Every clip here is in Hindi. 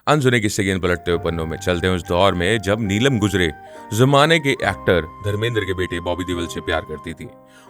अनसुने किस्से के इन पलटते हुए पन्नों में चलते हैं उस दौर में जब नीलम गुजरे जमाने के एक्टर धर्मेंद्र के बेटे बॉबी देओल से प्यार करती थी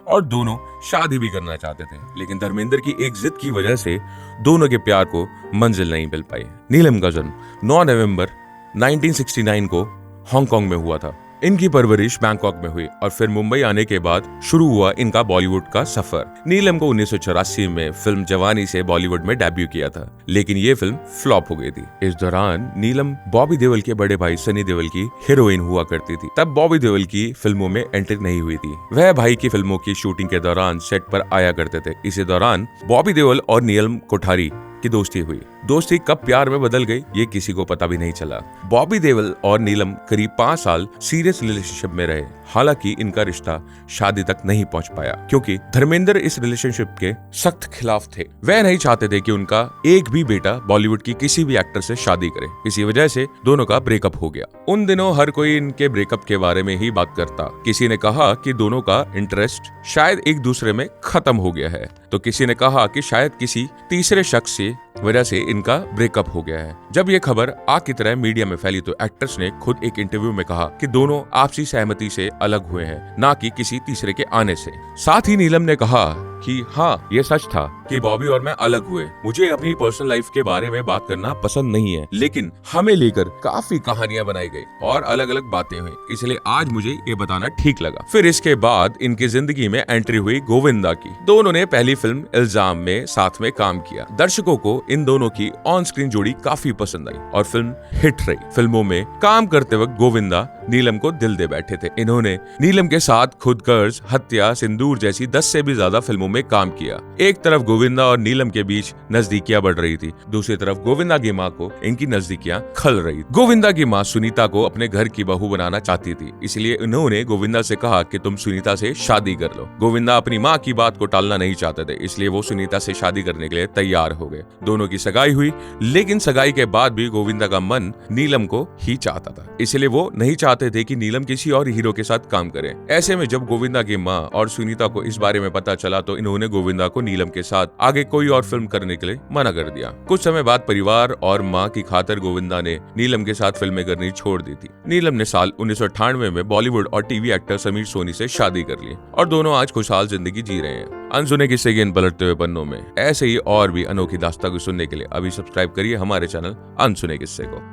और दोनों शादी भी करना चाहते थे, लेकिन धर्मेंद्र की एक जिद की वजह से दोनों के प्यार को मंजिल नहीं मिल पाई। नीलम का जन्म 9 नवंबर 1969 को हांगकांग में हुआ था। इनकी परवरिश बैंकॉक में हुई और फिर मुंबई आने के बाद शुरू हुआ इनका बॉलीवुड का सफर। नीलम को 1984 में फिल्म जवानी से बॉलीवुड में डेब्यू किया था, लेकिन ये फिल्म फ्लॉप हो गई थी। इस दौरान नीलम बॉबी देओल के बड़े भाई सनी देओल की हीरोइन हुआ करती थी। तब बॉबी देओल की फिल्मों में एंट्री नहीं हुई थी। वह भाई की फिल्मों की शूटिंग के दौरान सेट पर आया करते थे। इसी दौरान बॉबी देओल और नीलम कोठारी की दोस्ती हुई। दोस्ती कब प्यार में बदल गई ये किसी को पता भी नहीं चला। बॉबी देओल और नीलम करीब 5 साल सीरियस रिलेशनशिप में रहे। हालांकि इनका रिश्ता शादी तक नहीं पहुंच पाया क्योंकि धर्मेंद्र इस रिलेशनशिप के सख्त खिलाफ थे। वह नहीं चाहते थे कि उनका एक भी बेटा बॉलीवुड की किसी भी एक्टर से शादी करे। इसी वजह से दोनों का ब्रेकअप हो गया। उन दिनों हर कोई इनके ब्रेकअप के बारे में ही बात करता। किसी ने कहा कि दोनों का इंटरेस्ट शायद एक दूसरे में खत्म हो गया है, तो किसी ने कहा कि शायद किसी तीसरे शख्स से वजह से इनका ब्रेकअप हो गया है। जब ये खबर आग की तरह मीडिया में फैली तो एक्टर्स ने खुद एक इंटरव्यू में कहा कि दोनों आपसी सहमति से अलग हुए हैं, ना कि किसी तीसरे के आने से। साथ ही नीलम ने कहा कि हाँ, ये सच था कि बॉबी और मैं अलग हुए। मुझे अपनी पर्सनल लाइफ के बारे में बात करना पसंद नहीं है, लेकिन हमें लेकर काफी कहानियां बनाई गई और अलग अलग बातें हुई, इसलिए आज मुझे ये बताना ठीक लगा। फिर इसके बाद इनकी जिंदगी में एंट्री हुई गोविंदा की। दोनों ने पहली फिल्म इल्जाम में साथ में काम किया। दर्शकों को इन दोनों की ऑन स्क्रीन जोड़ी काफी पसंद आई और फिल्म हिट रही। फिल्मों में काम करते वक्त गोविंदा नीलम को दिल दे बैठे थे। इन्होंने नीलम के साथ खुदगर्ज, हत्या, सिंदूर जैसी 10 से भी ज्यादा फिल्मों में काम किया। एक तरफ गोविंदा और नीलम के बीच नजदीकियां बढ़ रही थी, दूसरी तरफ गोविंदा की माँ को इनकी नजदीकियां खल रही। गोविंदा की माँ सुनीता को अपने घर की बहू बनाना चाहती थी, इसलिए उन्होंने गोविंदा से कहा कि तुम सुनीता से शादी कर लो। गोविंदा अपनी माँ की बात को टालना नहीं चाहते थे, इसलिए वो सुनीता से शादी करने के लिए तैयार हो गए। दोनों की सगाई हुई, लेकिन सगाई के बाद भी गोविंदा का मन नीलम को ही चाहता था, इसलिए वो नहीं चाहते थे कि नीलम किसी और हीरो के साथ काम करे। ऐसे में जब गोविंदा की माँ और सुनीता को इस बारे में पता चला तो इन्होंने गोविंदा को नीलम के साथ आगे कोई और फिल्म करने के लिए मना कर दिया। कुछ समय बाद परिवार और माँ की खातिर गोविंदा ने नीलम के साथ फिल्में करनी छोड़ दी थी। नीलम ने साल 1998 में बॉलीवुड और टीवी एक्टर समीर सोनी से शादी कर ली और दोनों आज खुशहाल जिंदगी जी रहे हैं। अनसुने किस्से के इन पलटते हुए पन्नों में ऐसे ही और भी अनोखी दास्तां को सुनने के लिए अभी सब्सक्राइब करिए हमारे चैनल अनसुने किस्से को।